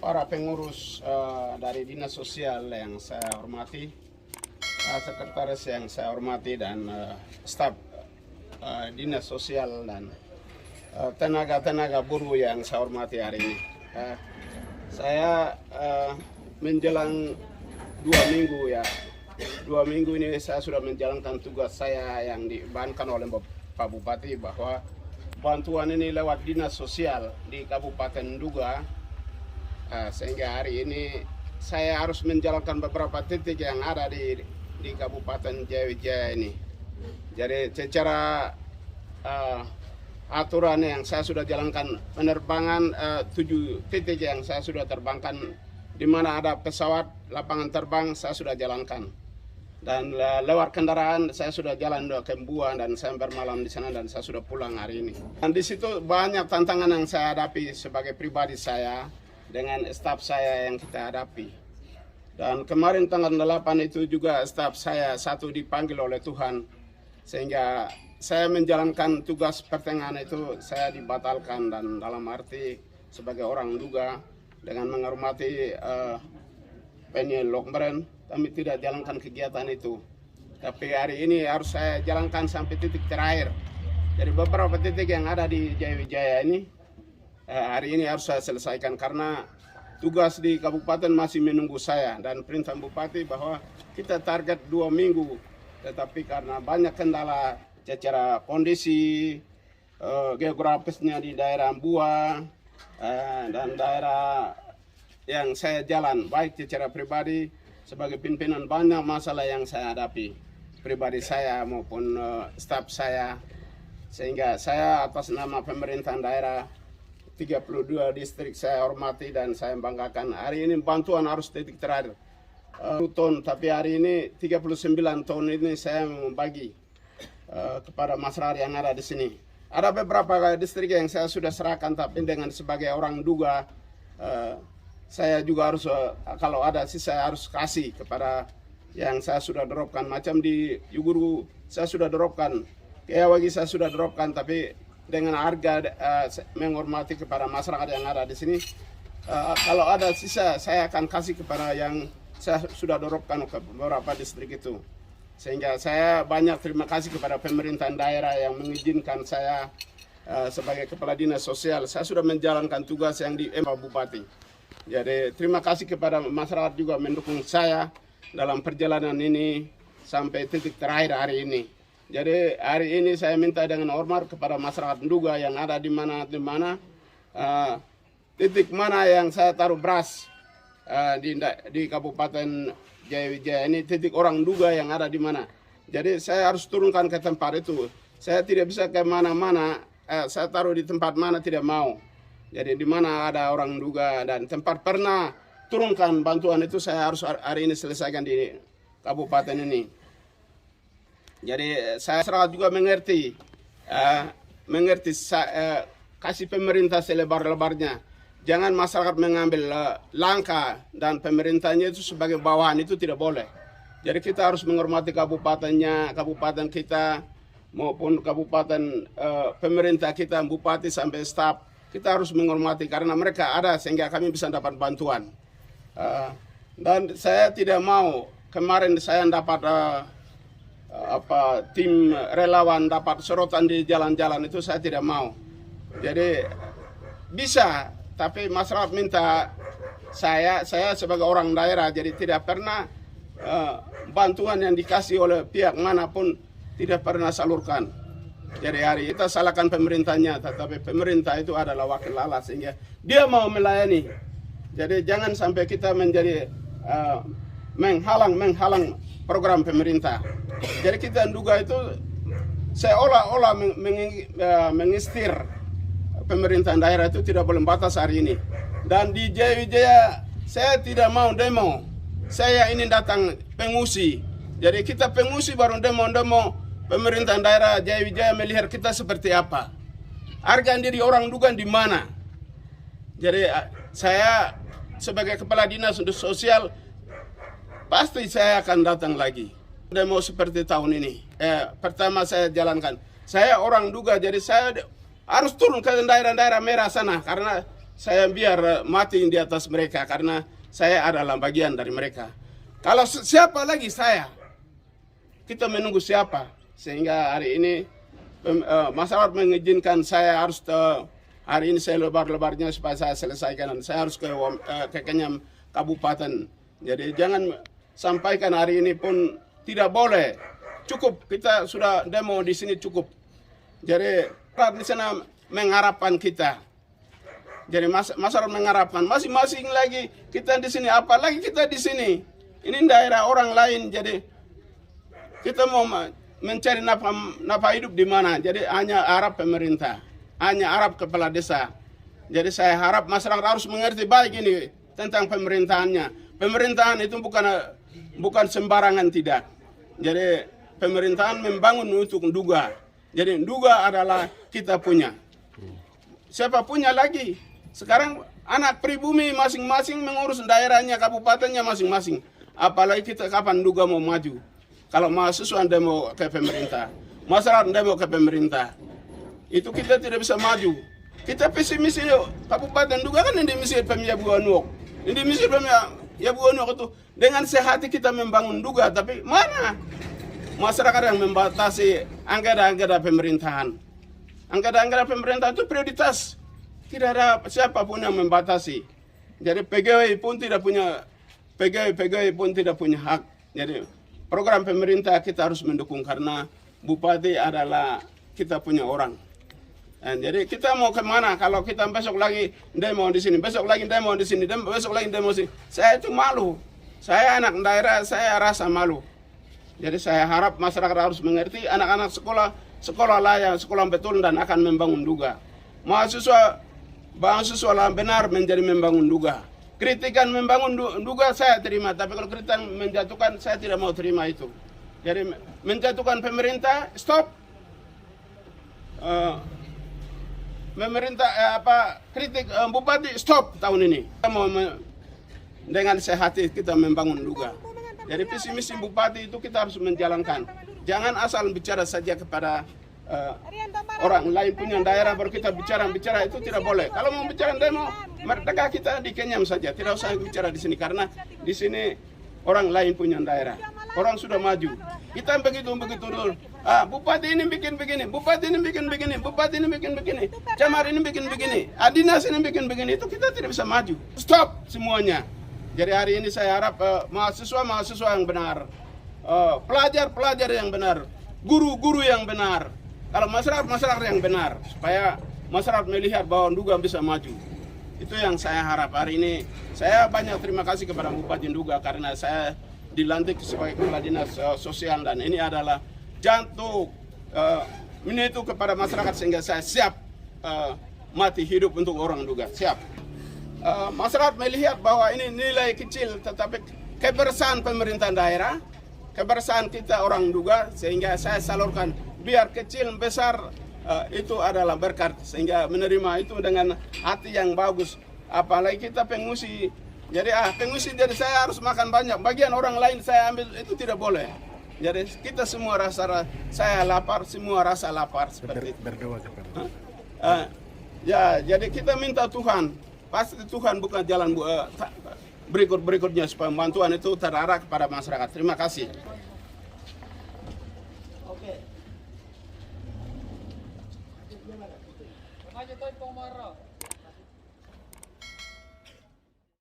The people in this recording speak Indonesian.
para pengurus dari Dinas Sosial yang saya hormati, sekretaris yang saya hormati, dan staf Dinas Sosial dan tenaga-tenaga buruh yang saya hormati hari ini. Saya menjelang 2 minggu ya. 2 minggu ini saya sudah menjalankan tugas saya yang dibebankan oleh Pak Bupati, bahwa bantuan ini lewat Dinas Sosial di Kabupaten Nduga. Sehingga hari ini saya harus menjalankan beberapa titik yang ada di Kabupaten Jayawijaya ini. Jadi secara aturan yang saya sudah jalankan, penerbangan 7 titik yang saya sudah terbangkan, di mana ada pesawat, lapangan terbang saya sudah jalankan. Dan lewat kendaraan saya sudah jalan ke Mbua dan saya bermalam di sana dan saya sudah pulang hari ini. Dan di situ banyak tantangan yang saya hadapi sebagai pribadi saya dengan staf saya yang kita hadapi. Dan kemarin tanggal 8 itu juga staf saya satu dipanggil oleh Tuhan, sehingga saya menjalankan tugas pertengahan itu saya dibatalkan, dan dalam arti sebagai orang Nduga dengan menghormati Penye Lokberen, kami tidak jalankan kegiatan itu. Tapi hari ini harus saya jalankan sampai titik terakhir. Jadi beberapa titik yang ada di Jayawijaya ini hari ini harus saya selesaikan, karena tugas di kabupaten masih menunggu saya dan perintah Bupati bahwa kita target 2 minggu. Tetapi karena banyak kendala secara kondisi geografisnya di daerah Mbua dan daerah yang saya jalan, baik secara pribadi sebagai pimpinan, banyak masalah yang saya hadapi, pribadi saya maupun staf saya. Sehingga saya atas nama pemerintahan daerah 32 distrik saya hormati dan saya banggakan, hari ini bantuan harus titik terakhir 1 ton, tapi hari ini 39 ton ini saya membagi kepada masyarakat yang ada di sini. Ada beberapa distrik yang saya sudah serahkan, tapi dengan sebagai orang Nduga saya juga harus kalau ada sih saya harus kasih kepada yang saya sudah dropkan. Macam di Yuguru saya sudah dropkan, Keyawagi saya sudah dropkan, tapi dengan harga menghormati kepada masyarakat yang ada di sini. Kalau ada sisa saya akan kasih kepada yang saya sudah dropkan ke beberapa distrik itu. Sehingga saya banyak terima kasih kepada pemerintahan daerah yang mengizinkan saya sebagai kepala dinas sosial. Saya sudah menjalankan tugas yang di Pak Bupati. Jadi terima kasih kepada masyarakat juga mendukung saya dalam perjalanan ini sampai titik terakhir hari ini. Jadi hari ini saya minta dengan hormat kepada masyarakat Nduga yang ada di mana titik mana yang saya taruh beras di Kabupaten Jayawijaya ini, titik orang Nduga yang ada di mana. Jadi saya harus turunkan ke tempat itu. Saya tidak bisa ke mana-mana, saya taruh di tempat mana tidak mau. Jadi di mana ada orang Nduga dan tempat pernah turunkan bantuan itu, saya harus hari ini selesaikan di kabupaten ini. Jadi saya sangat juga mengerti kasih pemerintah selebar-lebarnya. Jangan masyarakat mengambil langkah dan pemerintahnya itu sebagai bawahan, itu tidak boleh. Jadi kita harus menghormati kabupatennya, kabupaten kita maupun kabupaten pemerintah kita, bupati sampai staf. Kita harus menghormati karena mereka ada sehingga kami bisa dapat bantuan. Dan saya tidak mau kemarin saya dapat tim relawan dapat sorotan di jalan-jalan, itu saya tidak mau. Jadi bisa, tapi masyarakat minta saya sebagai orang daerah, jadi tidak pernah bantuan yang dikasih oleh pihak manapun tidak pernah salurkan. Jadi hari kita salahkan pemerintahnya, tetapi pemerintah itu adalah wakil Allah sehingga dia mau melayani. Jadi jangan sampai kita menjadi menghalang program pemerintah. Jadi kita Nduga itu seolah-olah mengistir pemerintahan daerah itu tidak boleh batas hari ini. Dan di Jayawijaya saya tidak mau demo. Saya ini datang pengungsi. Jadi kita pengungsi baru demo. Pemerintahan daerah Jayawijaya melihat kita seperti apa. Harga diri orang Nduga di mana. Jadi saya sebagai kepala dinas untuk sosial pasti saya akan datang lagi. Demo seperti tahun ini. Pertama saya jalankan. Saya orang Nduga, jadi saya harus turun ke daerah-daerah merah sana karena saya biar mati di atas mereka karena saya adalah bagian dari mereka. Kalau siapa lagi saya, kita menunggu siapa? Sehingga hari ini masyarakat mengizinkan saya harus hari ini saya lebar-lebarnya supaya saya selesaikan. Dan saya harus ke Kenyam Kabupaten. Jadi jangan sampaikan hari ini pun tidak boleh. Cukup, kita sudah demo di sini cukup. Jadi di sana mengharapkan kita. Jadi masyarakat mengharapkan masing-masing lagi kita di sini, apalagi kita di sini. Ini daerah orang lain, jadi kita mau mencari nafkah hidup di mana. Jadi hanya harap pemerintah, hanya harap kepala desa. Jadi saya harap masyarakat harus mengerti baik ini tentang pemerintahannya. Pemerintahan itu bukan sembarangan, tidak. Jadi pemerintahan membangun untuk Nduga. Jadi Nduga adalah kita punya. Siapa punya lagi? Sekarang anak pribumi masing-masing mengurus daerahnya, kabupatennya masing-masing. Apalagi kita kapan Nduga mau maju. Kalau mahasiswa demo ke pemerintah, masyarakat demo ke pemerintah, itu kita tidak bisa maju. Kita pesimis ini, kabupaten Nduga kan ini misi Pemyabuanuok. Ini misi Pemyabuanuok itu dengan sehati kita membangun Nduga, tapi mana masyarakat yang membatasi anggaran-anggaran pemerintahan. Anggaran-anggaran pemerintahan itu prioritas. Tidak ada siapapun yang membatasi. Jadi pegawai pun tidak punya hak. Jadi program pemerintah kita harus mendukung karena bupati adalah kita punya orang. Dan jadi kita mau kemana kalau kita besok lagi demo di sini, besok lagi demo di sini, besok lagi demo di sini. Saya itu malu. Saya anak daerah, saya rasa malu. Jadi saya harap masyarakat harus mengerti, anak-anak sekolah layak, sekolah betul dan akan membangun Nduga. Mahasiswa lah benar menjadi membangun Nduga. Kritikan membangun Nduga saya terima, tapi kalau kritikan menjatuhkan saya tidak mau terima itu. Jadi menjatuhkan pemerintah stop. Kritik bupati stop tahun ini. Kita mau dengan sehati kita membangun Nduga. Jadi visi misi bupati itu kita harus menjalankan. Jangan asal bicara saja kepada orang lain punya daerah baru kita bicara itu tidak boleh. Kalau mau bicara demo, merdeka kita di Kenyam saja, tidak usah bicara di sini karena di sini orang lain punya daerah. Orang sudah maju. Kita begitu dulu. Bupati ini bikin begini, bupati ini bikin begini, bupati ini bikin begini, camar ini bikin begini, dinas ini bikin begini, itu kita tidak bisa maju. Stop semuanya. Jadi hari ini saya harap mahasiswa yang benar, pelajar yang benar, guru yang benar, kalau masyarakat yang benar, supaya masyarakat melihat bahwa Nduga bisa maju. Itu yang saya harap hari ini. Saya banyak terima kasih kepada Bupati Nduga karena saya dilantik sebagai kepala dinas sosial dan ini adalah jantung ini itu kepada masyarakat sehingga saya siap mati hidup untuk orang Nduga, siap. Masyarakat melihat bahwa ini nilai kecil tetapi kebersamaan pemerintah daerah, kebersamaan kita orang Nduga sehingga saya salurkan biar kecil besar itu adalah berkat sehingga menerima itu dengan hati yang bagus. Apalagi kita pengungsi. Jadi pengungsi jadi saya harus makan banyak. Bagian orang lain saya ambil itu tidak boleh. Jadi kita semua saya lapar, semua rasa lapar seperti itu. Berdoa kepada. Ya, jadi kita minta Tuhan. Pasti Tuhan bukan jalan berikutnya supaya bantuan itu terarah kepada masyarakat. Terima kasih. Oke.